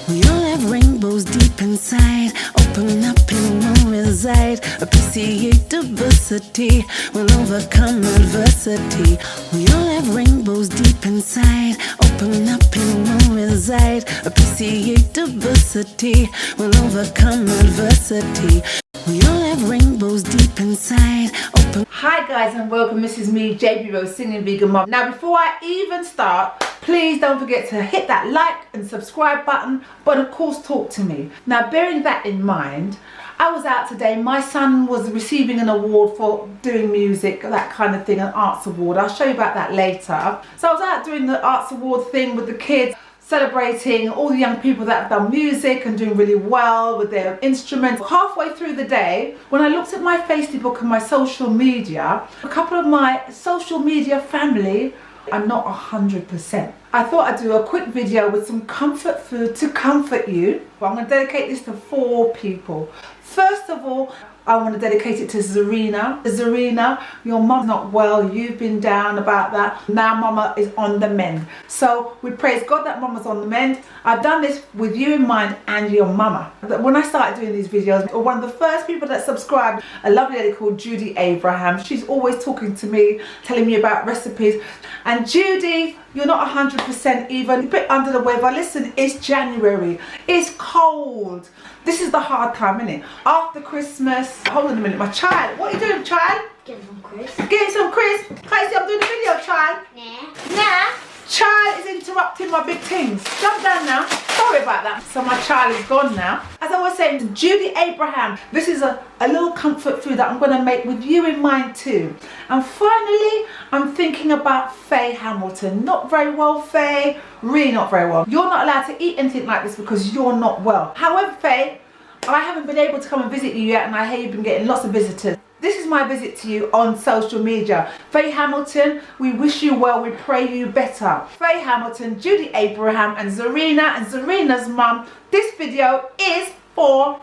We all have rainbows deep inside. Open up and won't reside. Appreciate diversity. We'll overcome adversity. We all have rainbows deep inside. Open up and won't reside. Appreciate diversity. We'll overcome adversity. We all have rainbows deep inside. Open. Hi guys and welcome. This is me, JB Rose, singing vegan mom. Now before I even start, please don't forget to hit that like and subscribe button, but of course talk to me. Now bearing that in mind, I was out today. My son was receiving an award for doing music, that kind of thing, an arts award. I'll show you about that later. So I was out doing the arts award thing with the kids, celebrating all the young people that have done music and doing really well with their instruments. Halfway through the day, when I looked at my Facebook and my social media, a couple of my social media family are not 100%. I thought I'd do a quick video with some comfort food to comfort you. But I'm going to dedicate this to 4 people. First of all, I want to dedicate it to Zarina. Zarina, your mum's not well. You've been down about that. Now mama is on the mend. So we praise God that mama's on the mend. I've done this with you in mind and your mama. When I started doing these videos, one of the first people that subscribed, a lovely lady called Judy Abraham. She's always talking to me, telling me about recipes. And Judy, you're not 100% even, a bit under the weather. Listen, it's January. It's cold. This is the hard time, isn't it? After Christmas. Hold on a minute, my child. What are you doing, child? Getting some crisps. Getting some crisps? Can't you see I'm doing a video, child? Nah. Nah. Child is interrupting my big things. Jump down now. Sorry about that. So my child is gone now. As I was saying, Judy Abraham, this is a little comfort food that I'm going to make with you in mind too. And finally, I'm thinking about Faye Hamilton. Not very well, Faye. Really not very well. You're not allowed to eat anything like this because you're not well. However, Faye, I haven't been able to come and visit you yet, and I hear you've been getting lots of visitors. This is my visit to you on social media. Faye Hamilton, we wish you well, we pray you better. Faye Hamilton, Judy Abraham and Zarina's mum. This video is for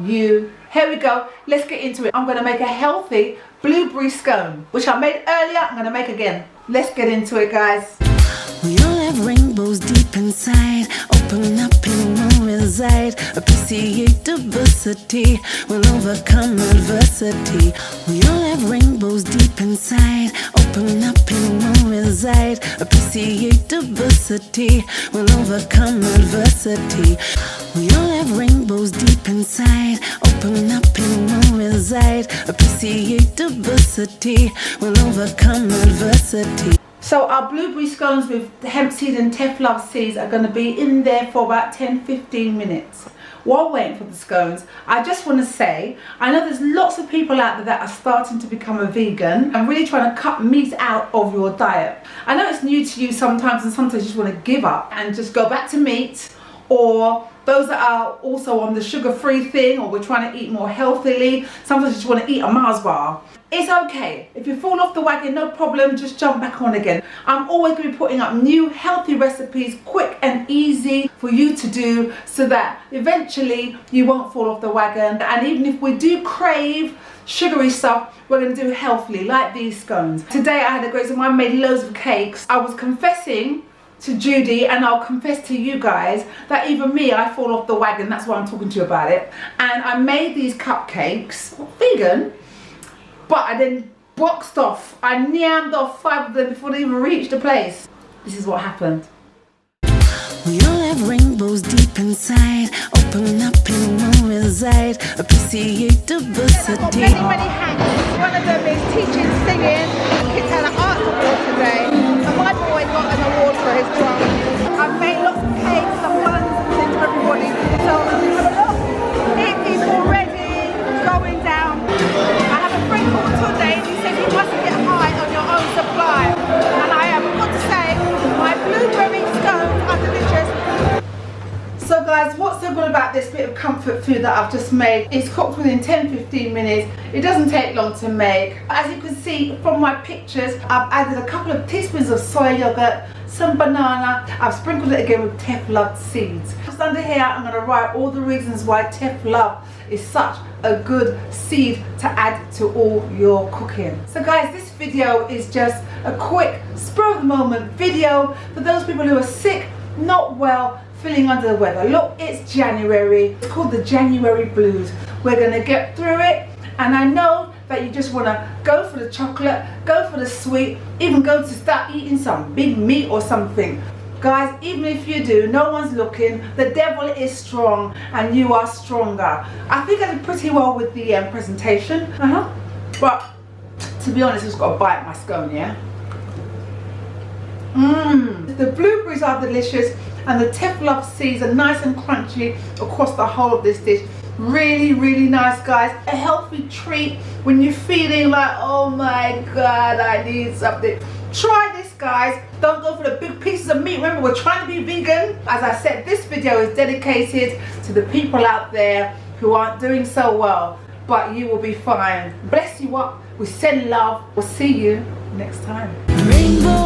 you. Here we go, let's get into it. I'm gonna make a healthy blueberry scone, which I made earlier, I'm gonna make again. Let's get into it, guys. We all have rainbows deep inside. Open up and won't reside. Appreciate diversity. We'll overcome adversity. We all have rainbows deep inside. Open up and won't reside. Appreciate diversity. We'll overcome adversity. We all have rainbows deep inside. Open up and won't reside. Appreciate diversity. We'll overcome adversity. So our blueberry scones with Hempseed and Teff love seeds are going to be in there for about 10-15 minutes. While waiting for the scones, I just want to say, I know there's lots of people out there that are starting to become a vegan and really trying to cut meat out of your diet. I know it's new to you sometimes, and sometimes you just want to give up and just go back to meat, or those that are also on the sugar-free thing, or we're trying to eat more healthily. Sometimes you just want to eat a Mars bar. It's okay. If you fall off the wagon, no problem, just jump back on again. I'm always going to be putting up new healthy recipes, quick and easy for you to do, so that eventually you won't fall off the wagon. And even if we do crave sugary stuff, we're going to do healthily, like these scones. Today I had a great time. I made loads of cakes. I was confessing to Judy, and I'll confess to you guys, that even me, I fall off the wagon. That's why I'm talking to you about it. And I made these cupcakes, vegan, but I then boxed off. I nyammed off 5 of them before they even reached the place. This is what happened. We all have rainbows deep inside. Open up and won't reside. Appreciate diversity. I've got many hats. One of them is teaching singing. Kids had an arts award today, and my boy got an award for his drum. I've made lots of cakes and buns and things for everybody. So have a look. It is already going down. I have a friend called Tunde. He said you mustn't get high on your own supply, and I have got to say, my blueberry scones are delicious. So guys, what's so good about this bit of comfort food that I've just made? It's cooked within 10-15 minutes. It doesn't take long to make. As you can see from my pictures, I've added a couple of teaspoons of soy yogurt, some banana. I've sprinkled it again with Teff Love seeds. Just under here, I'm going to write all the reasons why Teff Love is such a good seed to add to all your cooking. So guys, this video is just a quick spur of the moment video for those people who are sick, not well, feeling under the weather. Look, it's January. It's called the January blues. We're gonna get through it, and I know that you just wanna go for the chocolate, go for the sweet, even go to start eating some big meat or something. Guys, even if you do, no one's looking. The devil is strong and you are stronger. I think I did pretty well with the presentation. But to be honest, it's got a bite at my scone, yeah? The blueberries are delicious and the Teff love seeds are nice and crunchy across the whole of this dish. Really, really nice, guys. A healthy treat when you're feeling like, oh my God, I need something. Try this, guys. Don't go for the big pieces of meat. Remember, we're trying to be vegan. As I said, this video is dedicated to the people out there who aren't doing so well, but you will be fine. Bless you up. We send love. We'll see you next time. Rainbow